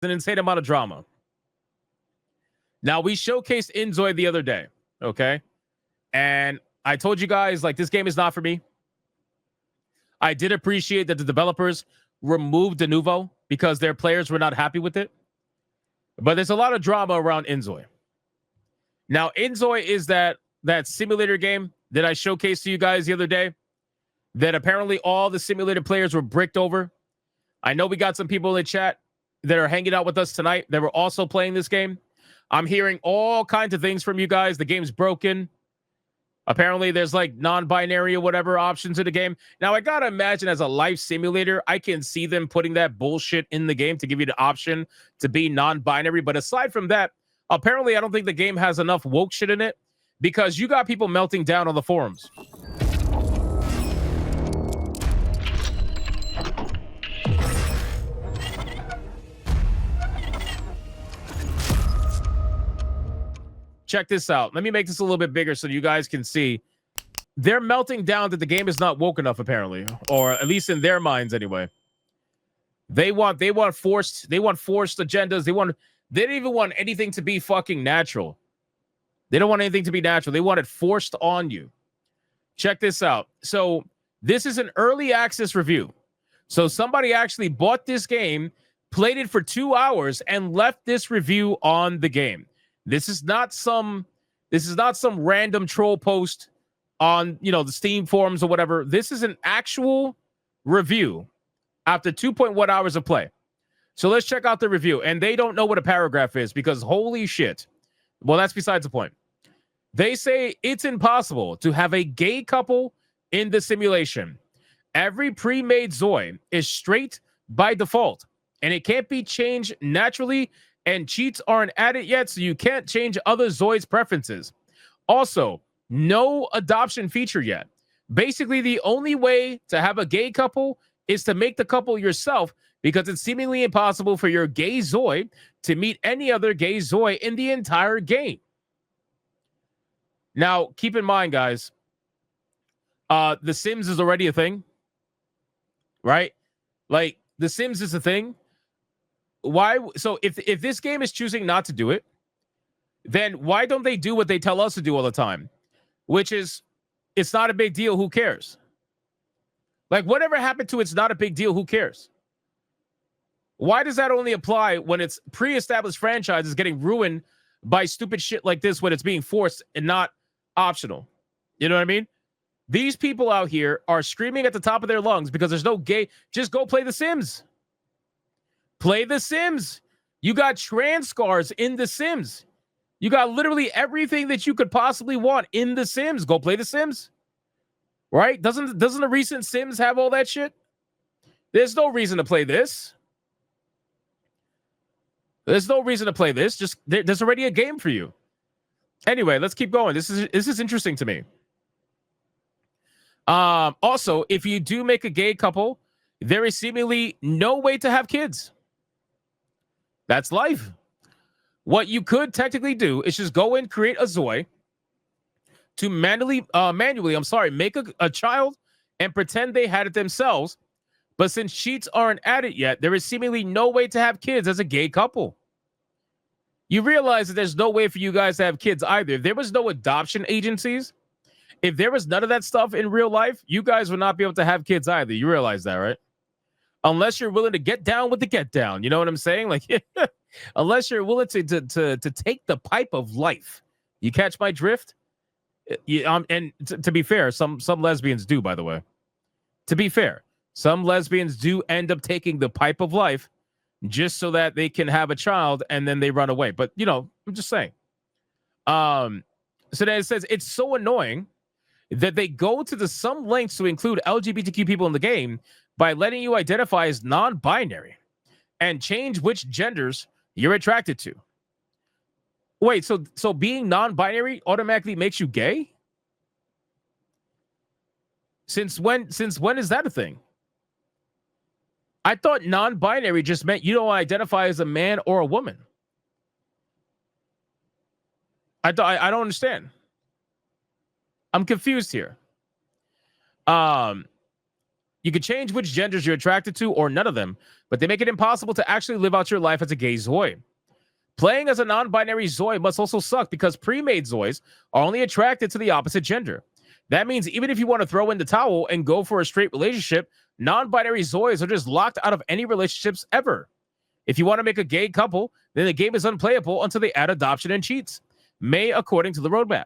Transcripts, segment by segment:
an insane amount of drama. Now, we showcased Inzoi the other day, okay? And I told you guys, like, this game is not for me. I did appreciate that the developers removed the Nouveau because their players were not happy with it. But there's a lot of drama around Inzoi. Now, Inzoi is that simulator game that I showcased to you guys the other day that apparently all the simulator players were bricked over. I know we got some people in the chat that are hanging out with us tonight that were also playing this game. I'm hearing all kinds of things from you guys. The game's broken. Apparently, there's like non-binary or whatever options in the game. Now, I got to imagine as a life simulator, I can see them putting that bullshit in the game to give you the option to be non-binary. But aside from that, apparently, I don't think the game has enough woke shit in it because you got people melting down on the forums. Check this out. Let me make this a little bit bigger so you guys can see. They're melting down that the game is not woke enough, apparently, or at least in their minds, anyway. They want forced agendas. They don't even want anything to be fucking natural. They don't want anything to be natural. They want it forced on you. Check this out. So this is an early access review. So somebody actually bought this game, played it for 2 hours, and left this review on the game. This is not some random troll post on, the Steam forums or whatever. This is an actual review after 2.1 hours of play. So let's check out the review. And they don't know what a paragraph is because holy shit. Well, that's besides the point. They say it's impossible to have a gay couple in the simulation. Every pre-made Zoi is straight by default, and it can't be changed naturally, and cheats aren't added yet, so you can't change other Zoids' preferences. Also, no adoption feature yet. Basically, the only way to have a gay couple is to make the couple yourself because it's seemingly impossible for your gay Zoi to meet any other gay Zoi in the entire game. Now, keep in mind, guys, The Sims is already a thing, right? Like, The Sims is a thing. Why? So if this game is choosing not to do it, then why don't they do what they tell us to do all the time? Which is, it's not a big deal. Who cares? Like, whatever happened to it's not a big deal. Who cares? Why does that only apply when it's pre-established franchises getting ruined by stupid shit like this when it's being forced and not optional? You know what I mean? These people out here are screaming at the top of their lungs because there's no gay. Just go play The Sims. Play The Sims. You got trans scars in The Sims. You got literally everything that you could possibly want in The Sims. Go play The Sims. Right? Doesn't the recent Sims have all that shit? There's no reason to play this. There's no reason to play this. Just there's already a game for you. Anyway, let's keep going. This is interesting to me. Also, if you do make a gay couple, there is seemingly no way to have kids. That's life. What you could technically do is just go and create a Zoi to manually, make a child and pretend they had it themselves. But since cheats aren't added yet, there is seemingly no way to have kids as a gay couple. You realize that there's no way for you guys to have kids either. If there was no adoption agencies, if there was none of that stuff in real life, you guys would not be able to have kids either. You realize that, right? Unless you're willing to get down with the get down. You know what I'm saying? Like, unless you're willing to take the pipe of life. You catch my drift? And to be fair, some lesbians do, by the way. To be fair, some lesbians do end up taking the pipe of life just so that they can have a child and then they run away. But, I'm just saying. So then it says it's so annoying that they go to some lengths to include LGBTQ people in the game by letting you identify as non-binary and change which genders you're attracted to. Wait, so being non-binary automatically makes you gay? Since when is that a thing? I thought non-binary just meant you don't identify as a man or a woman. I don't understand. I'm confused here. You can change which genders you're attracted to or none of them, but they make it impossible to actually live out your life as a gay Zoi. Playing as a non-binary Zoi must also suck because pre-made Zois are only attracted to the opposite gender. That means even if you want to throw in the towel and go for a straight relationship, non-binary Zois are just locked out of any relationships ever. If you want to make a gay couple, then the game is unplayable until they add adoption and cheats, according to the roadmap.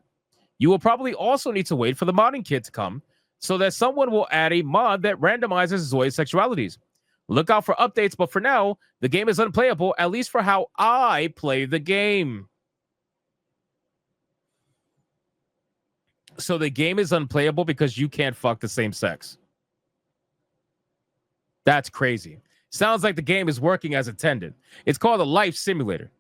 You will probably also need to wait for the modding kit to come so that someone will add a mod that randomizes Zoi's sexualities. Look out for updates, but for now, the game is unplayable, at least for how I play the game. So the game is unplayable because you can't fuck the same sex. That's crazy. Sounds like the game is working as intended. It's called a life simulator,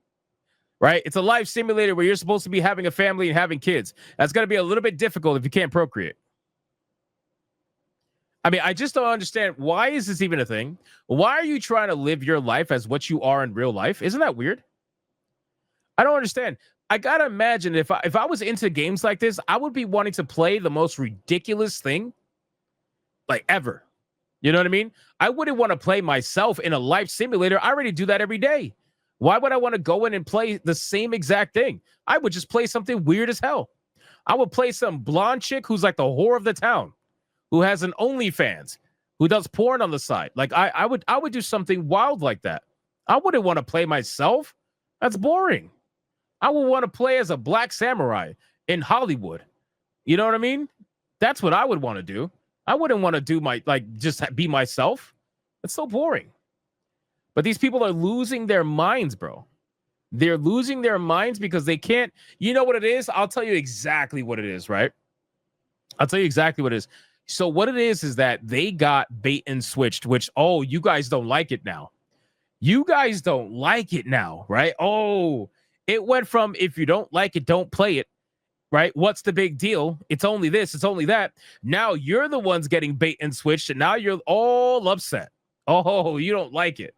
right? It's a life simulator where you're supposed to be having a family and having kids. That's going to be a little bit difficult if you can't procreate. I mean, I just don't understand. Why is this even a thing? Why are you trying to live your life as what you are in real life? Isn't that weird? I don't understand. I got to imagine if I was into games like this, I would be wanting to play the most ridiculous thing like ever. You know what I mean? I wouldn't want to play myself in a life simulator. I already do that every day. Why would I want to go in and play the same exact thing? I would just play something weird as hell. I would play some blonde chick who's like the whore of the town, who has an OnlyFans, who does porn on the side. Like I would do something wild like that. I wouldn't want to play myself. That's boring. I would want to play as a black samurai in Hollywood. You know what I mean? That's what I would want to do. I wouldn't want to do just be myself. It's so boring. But these people are losing their minds, bro. They're losing their minds because they can't. You know what it is? I'll tell you exactly what it is, right? I'll tell you exactly what it is. So what it is that they got bait and switched, which, oh, you guys don't like it now. You guys don't like it now, right? Oh, it went from if you don't like it, don't play it, right? What's the big deal? It's only this, it's only that. Now you're the ones getting bait and switched, and now you're all upset. Oh, you don't like it.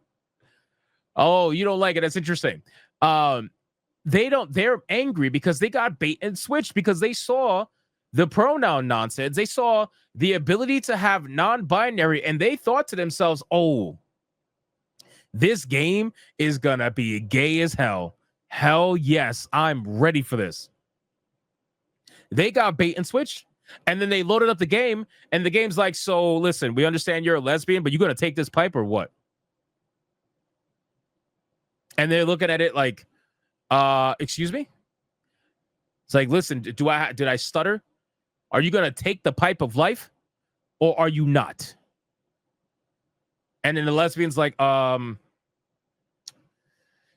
Oh, you don't like it. That's interesting. They're angry because they got bait and switched because they saw the pronoun nonsense. They saw the ability to have non-binary, and they thought to themselves, oh, this game is gonna be gay as hell. Hell yes, I'm ready for this. They got bait and switched, and then they loaded up the game, and the game's like, so listen, we understand you're a lesbian, but you gonna take this pipe or what? And they're looking at it like, excuse me? It's like, listen, did I stutter? Are you gonna take the pipe of life, or are you not? And then the lesbian's like,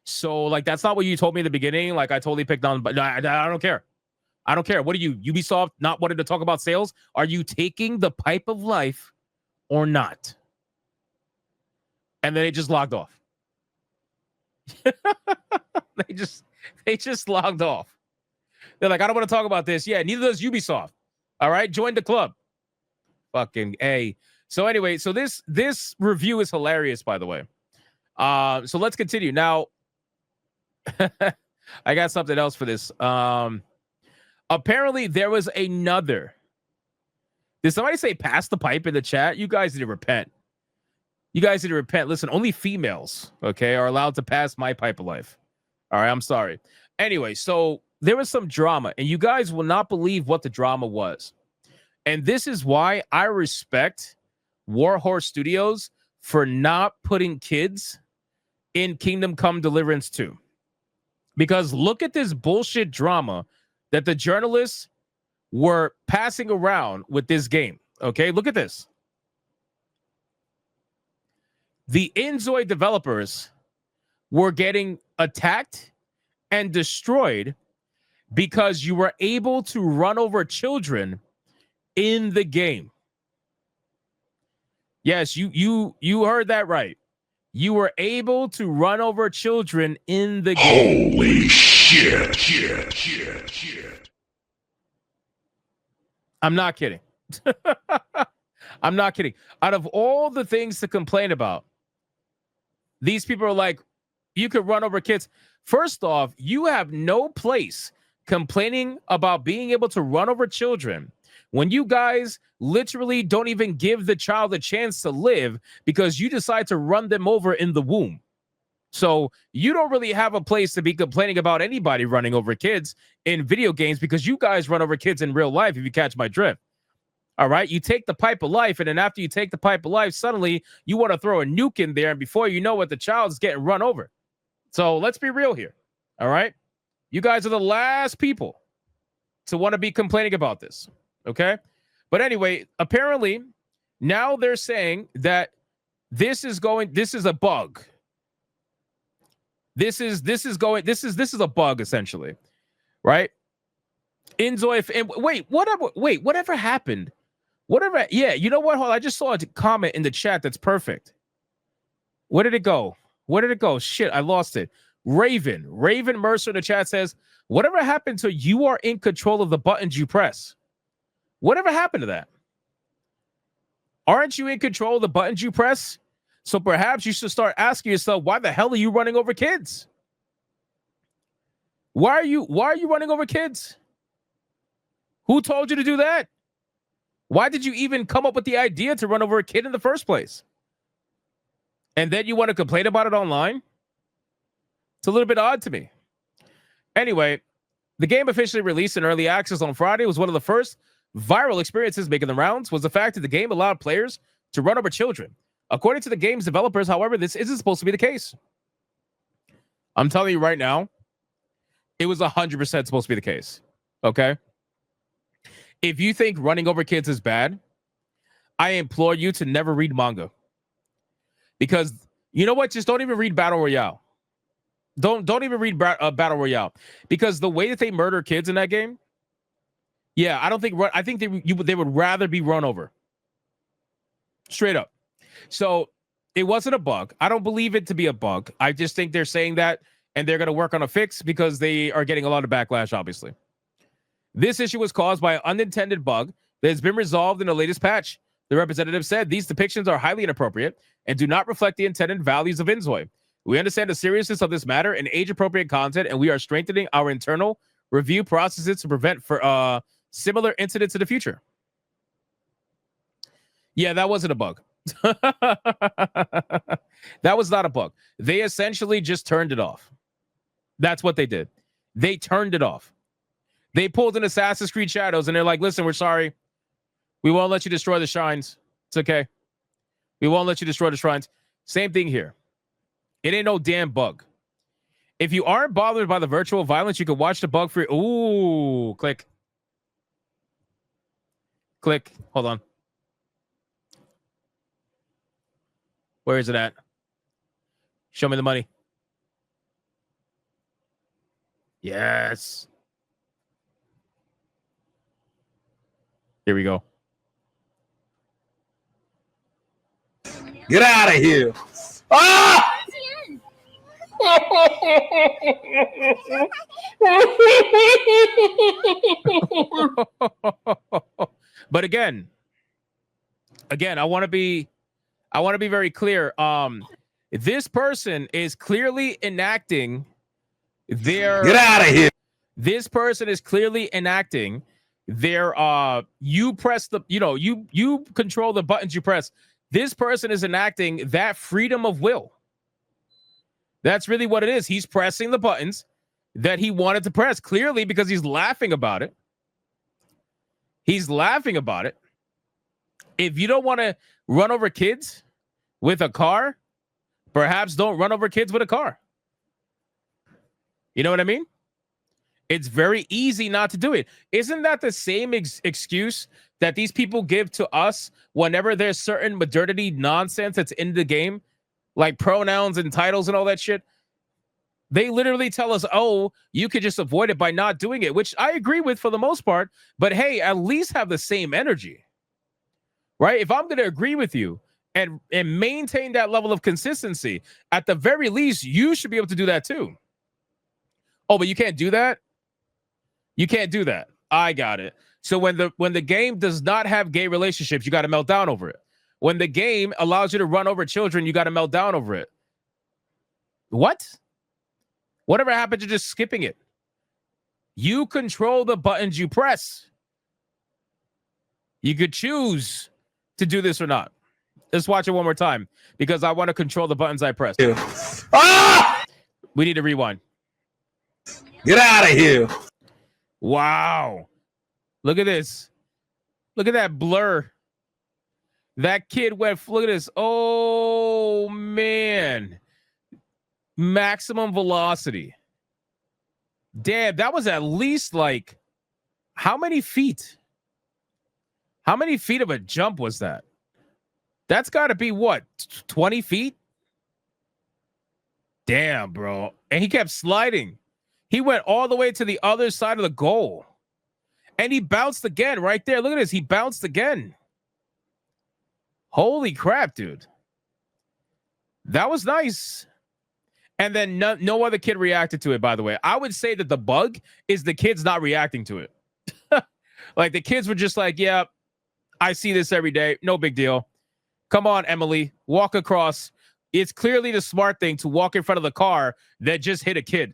so like that's not what you told me in the beginning. Like I totally picked on, but no, I don't care. I don't care. What are you, Ubisoft, not wanting to talk about sales? Are you taking the pipe of life or not? And then they just logged off. they just logged off. They're like, I don't want to talk about this. Yeah, neither does Ubisoft. All right, join the club. Fucking A. So anyway, so this review is hilarious, by the way. So let's continue. Now, I got something else for this. Apparently there was another. Did somebody say pass the pipe in the chat? You guys need to repent. You guys need to repent. Listen, only females, okay, are allowed to pass my pipe of life. All right, I'm sorry. Anyway, so there was some drama, and you guys will not believe what the drama was. And this is why I respect Warhorse Studios for not putting kids in Kingdom Come Deliverance 2. Because look at this bullshit drama that the journalists were passing around with this game. Okay, look at this. The Inzoi developers were getting attacked and destroyed because you were able to run over children in the game. Yes, you heard that right. You were able to run over children in the game. Holy shit. I'm not kidding. I'm not kidding. Out of all the things to complain about, these people are like, you could run over kids. First off, you have no place complaining about being able to run over children when you guys literally don't even give the child a chance to live because you decide to run them over in the womb. So you don't really have a place to be complaining about anybody running over kids in video games because you guys run over kids in real life, if you catch my drift. All right, you take the pipe of life, and then after you take the pipe of life, suddenly you want to throw a nuke in there, and before you know it, the child's getting run over. So let's be real here. All right, you guys are the last people to want to be complaining about this. Okay, but anyway, apparently now they're saying that this is a bug. This is a bug essentially, right? Inzoi, whatever happened? Whatever, yeah, you know what? Hold on, I just saw a comment in the chat that's perfect. Where did it go? Shit, I lost it. Raven Mercer in the chat says, whatever happened to you are in control of the buttons you press? Whatever happened to that? Aren't you in control of the buttons you press? So perhaps you should start asking yourself, why the hell are you running over kids? Why are you running over kids? Who told you to do that? Why did you even come up with the idea to run over a kid in the first place? And then you want to complain about it online? It's a little bit odd to me. Anyway, the game officially released in early access on Friday. Was one of the first viral experiences making the rounds. Was the fact that the game allowed players to run over children. According to the game's developers, however, this isn't supposed to be the case. I'm telling you right now, it was 100% supposed to be the case. Okay? If you think running over kids is bad, I implore you to never read manga. Because you know what? Just don't even read Battle Royale. Don't even read Battle Royale. Because the way that they murder kids in that game, yeah, I think they would rather be run over. Straight up. So it wasn't a bug. I don't believe it to be a bug. I just think they're saying that and they're going to work on a fix because they are getting a lot of backlash, obviously. This issue was caused by an unintended bug that has been resolved in the latest patch. The representative said these depictions are highly inappropriate and do not reflect the intended values of Inzoi. We understand the seriousness of this matter and age-appropriate content, and we are strengthening our internal review processes to prevent similar incidents in the future. Yeah, that wasn't a bug. That was not a bug. They essentially just turned it off. That's what they did. They turned it off. They pulled in Assassin's Creed Shadows and they're like, listen, we're sorry. We won't let you destroy the shrines. It's okay. We won't let you destroy the shrines. Same thing here. It ain't no damn bug. If you aren't bothered by the virtual violence, you can watch the bug free. Ooh, click. Click. Hold on. Where is it at? Show me the money. Yes. Here we go. Get out of here. Ah! But again, I want to be very clear. This person is clearly enacting their Get out of here. This person is clearly enacting their you press the, you control the buttons you press. This person is enacting that freedom of will. That's really what it is. He's pressing the buttons that he wanted to press, clearly because he's laughing about it. He's laughing about it. If you don't want to run over kids with a car, perhaps don't run over kids with a car. You know what I mean? It's very easy not to do it. Isn't that the same excuse that these people give to us whenever there's certain modernity nonsense that's in the game, like pronouns and titles and all that shit? They literally tell us, oh, you could just avoid it by not doing it, which I agree with for the most part. But hey, at least have the same energy, right? If I'm going to agree with you and maintain that level of consistency, at the very least, you should be able to do that too. Oh, but you can't do that? You can't do that. I got it. So when the game does not have gay relationships, you got to melt down over it. When the game allows you to run over children, you got to melt down over it. What? Whatever happened to just skipping it? You control the buttons you press. You could choose to do this or not. Let's watch it one more time because I want to control the buttons I press. Ah! We need to rewind. Get out of here. Wow. Look at this. Look at that blur. That kid went, look at this. Oh, man. Maximum velocity. Damn, that was at least like, how many feet? How many feet of a jump was that? That's got to be what, 20 feet? Damn, bro. And he kept sliding. He went all the way to the other side of the goal. And he bounced again right there. Look at this. He bounced again. Holy crap, dude. That was nice. And then no other kid reacted to it, by the way. I would say that the bug is the kids not reacting to it. Like the kids were just like, yeah, I see this every day. No big deal. Come on, Emily. Walk across. It's clearly the smart thing to walk in front of the car that just hit a kid.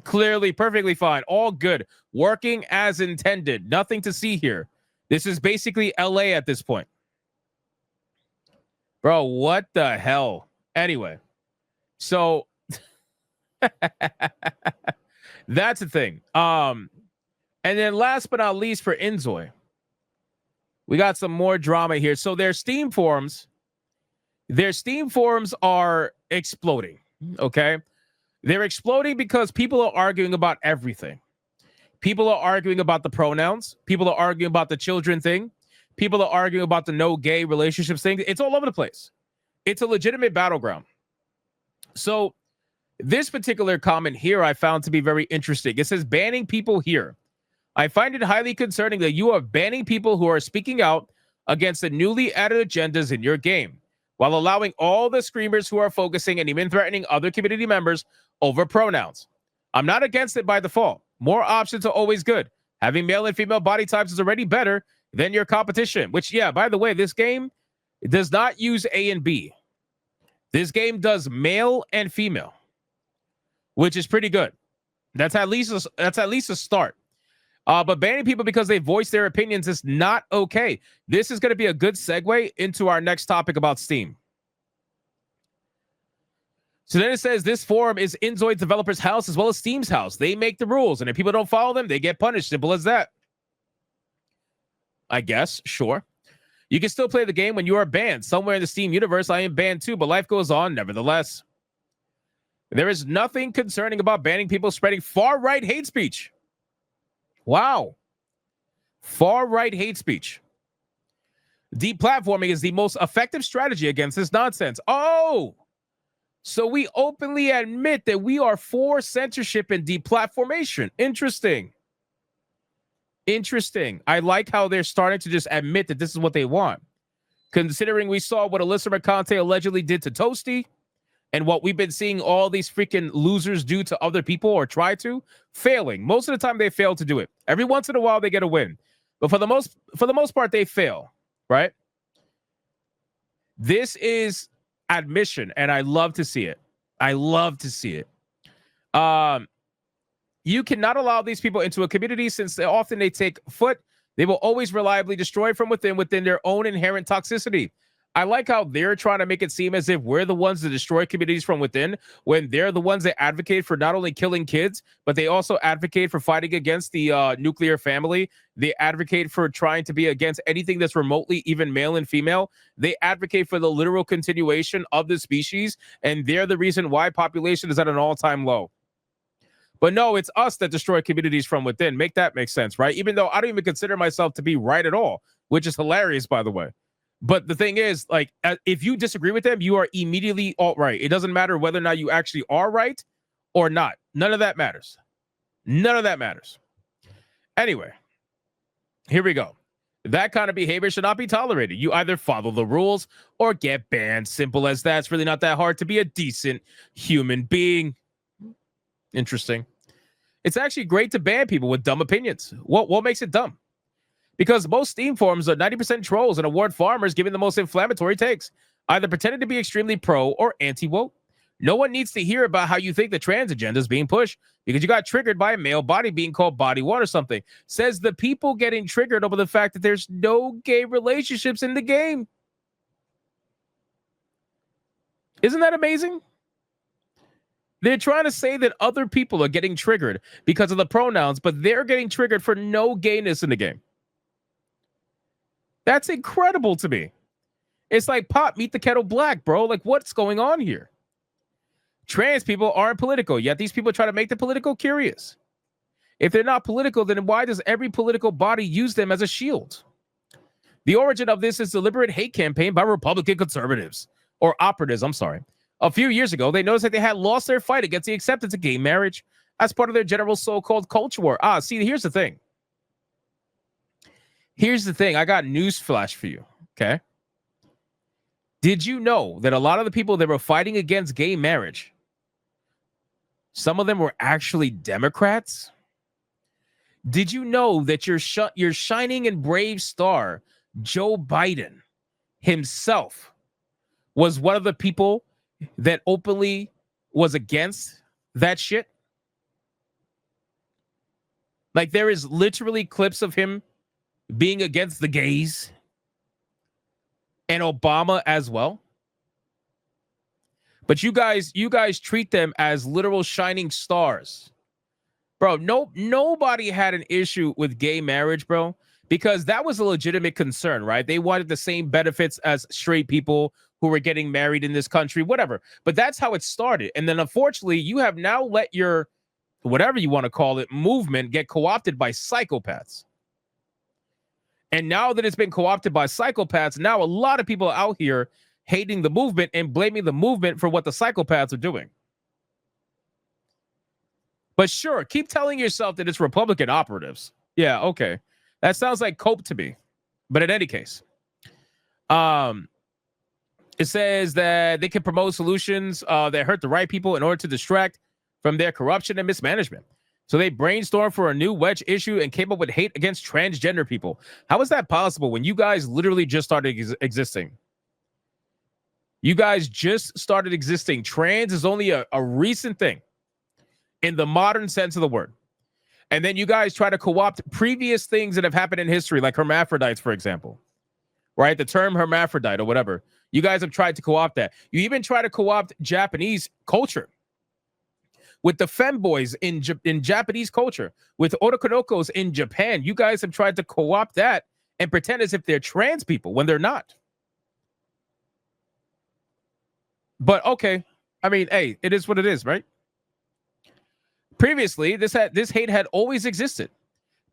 Clearly, perfectly fine. All good. Working as intended. Nothing to see here. This is basically LA at this point. Bro, what the hell? Anyway, so that's the thing. And then last but not least for Inzoi, we got some more drama here. So their Steam forums are exploding. Okay. They're exploding because people are arguing about everything. People are arguing about the pronouns. People are arguing about the children thing. People are arguing about the no gay relationships thing. It's all over the place. It's a legitimate battleground. So this particular comment here I found to be very interesting. It says banning people here. I find it highly concerning that you are banning people who are speaking out against the newly added agendas in your game, while allowing all the screamers who are focusing and even threatening other community members over pronouns. I'm not against it by default. More options are always good. Having male and female body types is already better than your competition, which, yeah, by the way, this game does not use A and B. This game does male and female, which is pretty good. That's at least a start. But banning people because they voice their opinions is not okay. This is going to be a good segue into our next topic about Steam. So then it says this forum is Inzoi developers' house as well as Steam's house. They make the rules, and if people don't follow them, they get punished. Simple as that. I guess, sure. You can still play the game when you are banned. Somewhere in the Steam universe, I am banned too, but life goes on nevertheless. There is nothing concerning about banning people spreading far-right hate speech. Wow. Far-right hate speech. Deplatforming is the most effective strategy against this nonsense. Oh! So we openly admit that we are for censorship and deplatformation. Interesting. Interesting. I like how they're starting to just admit that this is what they want. Considering we saw what Alyssa Mercante allegedly did to Toasty and what we've been seeing all these freaking losers do to other people or try to, failing. Most of the time they fail to do it. Every once in a while they get a win. But for the most part, they fail, right? This is admission, and I love to see it. I love to see it. You cannot allow these people into a community since they take foot. They will always reliably destroy from within their own inherent toxicity. I like how they're trying to make it seem as if we're the ones that destroy communities from within when they're the ones that advocate for not only killing kids, but they also advocate for fighting against the nuclear family. They advocate for trying to be against anything that's remotely even male and female. They advocate for the literal continuation of the species, and they're the reason why population is at an all-time low. But no, it's us that destroy communities from within. Make that make sense, right? Even though I don't even consider myself to be right at all, which is hilarious, by the way. But the thing is, like, if you disagree with them, you are immediately alt-right. It doesn't matter whether or not you actually are right or not. None of that matters. None of that matters. Anyway, here we go. That kind of behavior should not be tolerated. You either follow the rules or get banned. Simple as that. It's really not that hard to be a decent human being. Interesting. It's actually great to ban people with dumb opinions. What makes it dumb? Because most Steam forums are 90% trolls and award farmers giving the most inflammatory takes, either pretending to be extremely pro or anti-woke. No one needs to hear about how you think the trans agenda is being pushed because you got triggered by a male body being called body one or something. Says the people getting triggered over the fact that there's no gay relationships in the game. Isn't that amazing? They're trying to say that other people are getting triggered because of the pronouns, but they're getting triggered for no gayness in the game. That's incredible to me. It's like pot meet the kettle black, bro. Like, what's going on here? Trans people aren't political, yet these people try to make the political curious. If they're not political, then why does every political body use them as a shield? The origin of this is deliberate hate campaign by Republican conservatives, or operatives, I'm sorry. A few years ago, they noticed that they had lost their fight against the acceptance of gay marriage as part of their general so-called culture war. See, here's the thing. I got news flash for you, okay? Did you know that a lot of the people that were fighting against gay marriage, some of them were actually Democrats? Did you know that your shining and brave star, Joe Biden himself, was one of the people that openly was against that shit? Like, there is literally clips of him being against the gays and Obama as well. But you guys treat them as literal shining stars. Bro, nobody had an issue with gay marriage, bro, because that was a legitimate concern, right? They wanted the same benefits as straight people who were getting married in this country, whatever. But that's how it started. And then unfortunately, you have now let your, whatever you want to call it, movement get co-opted by psychopaths. And now that it's been co-opted by psychopaths, now a lot of people out here hating the movement and blaming the movement for what the psychopaths are doing. But sure, keep telling yourself that it's Republican operatives. Yeah, okay. That sounds like cope to me. But in any case, it says that they can promote solutions that hurt the right people in order to distract from their corruption and mismanagement. So they brainstormed for a new wedge issue and came up with hate against transgender people. How is that possible when you guys literally just started existing? You guys just started existing. Trans is only a recent thing in the modern sense of the word. And then you guys try to co-opt previous things that have happened in history, like hermaphrodites, for example. Right? The term hermaphrodite or whatever. You guys have tried to co-opt that. You even try to co-opt Japanese culture with the femboys in Japanese culture, with otakonokos in Japan. You guys have tried to co-opt that and pretend as if they're trans people when they're not. But okay, I mean, hey, it is what it is, right? Previously, this hate had always existed,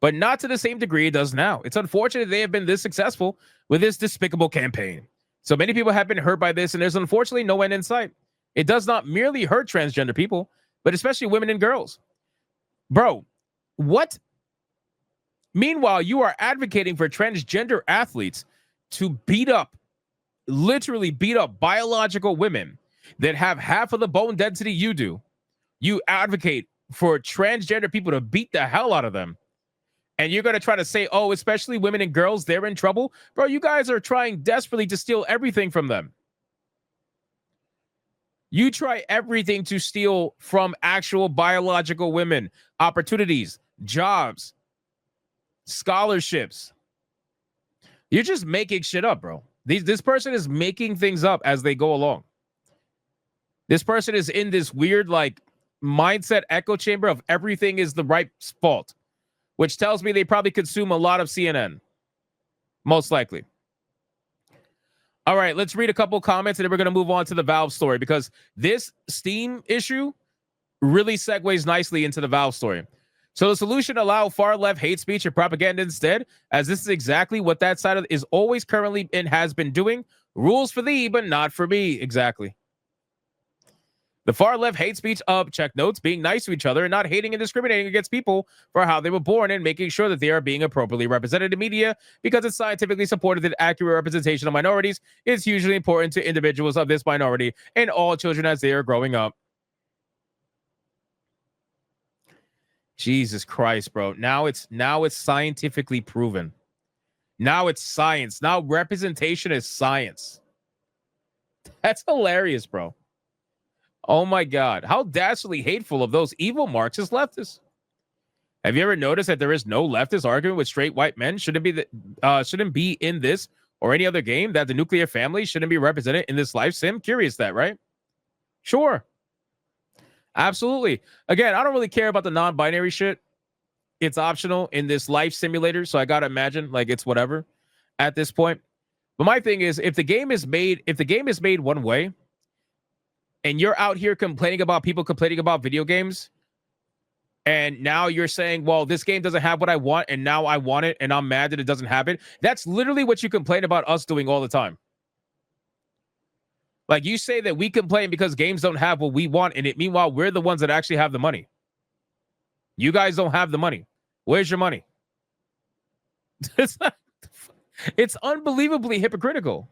but not to the same degree it does now. It's unfortunate they have been this successful with this despicable campaign. So many people have been hurt by this, and there's unfortunately no end in sight. It does not merely hurt transgender people, but especially women and girls. Bro, what? Meanwhile, you are advocating for transgender athletes to literally beat up biological women that have half of the bone density you do. You advocate for transgender people to beat the hell out of them. And you're going to try to say, oh, especially women and girls, they're in trouble. Bro, you guys are trying desperately to steal everything from them. You try everything to steal from actual biological women, opportunities, jobs, scholarships. You're just making shit up, bro. This person is making things up as they go along. This person is in this weird, like, mindset echo chamber of everything is the right fault, which tells me they probably consume a lot of CNN. Most likely. All right, let's read a couple comments and then we're going to move on to the Valve story because this Steam issue really segues nicely into the Valve story. So the solution: allow far-left hate speech and propaganda instead, as this is exactly what that side is always currently and has been doing. Rules for thee, but not for me. Exactly. The far-left hate speech of, check notes, being nice to each other and not hating and discriminating against people for how they were born and making sure that they are being appropriately represented in media because it's scientifically supported that accurate representation of minorities is hugely important to individuals of this minority and all children as they are growing up. Jesus Christ, bro. Now it's scientifically proven. Now it's science. Now representation is science. That's hilarious, bro. Oh my God. How dastardly hateful of those evil Marxist leftists. Have you ever noticed that there is no leftist argument with straight white men? Shouldn't be in this or any other game, that the nuclear family shouldn't be represented in this life sim? Curious that, right? Sure. Absolutely. Again, I don't really care about the non-binary shit. It's optional in this life simulator, so I gotta imagine like it's whatever at this point. But my thing is, if the game is made one way, and you're out here complaining about people complaining about video games, and now you're saying, well, this game doesn't have what I want, and now I want it, and I'm mad that it doesn't happen. That's literally what you complain about us doing all the time. Like, you say that we complain because games don't have what we want, and meanwhile, we're the ones that actually have the money. You guys don't have the money. Where's your money? It's unbelievably hypocritical.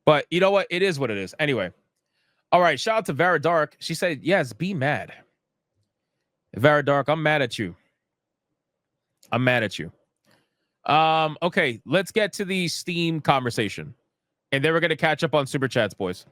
But you know what? It is what it is. Anyway. All right. Shout out to Vera Dark. She said, yes, be mad. Vera Dark, I'm mad at you. I'm mad at you. Okay. Let's get to the Steam conversation. And then we're going to catch up on Super Chats, boys.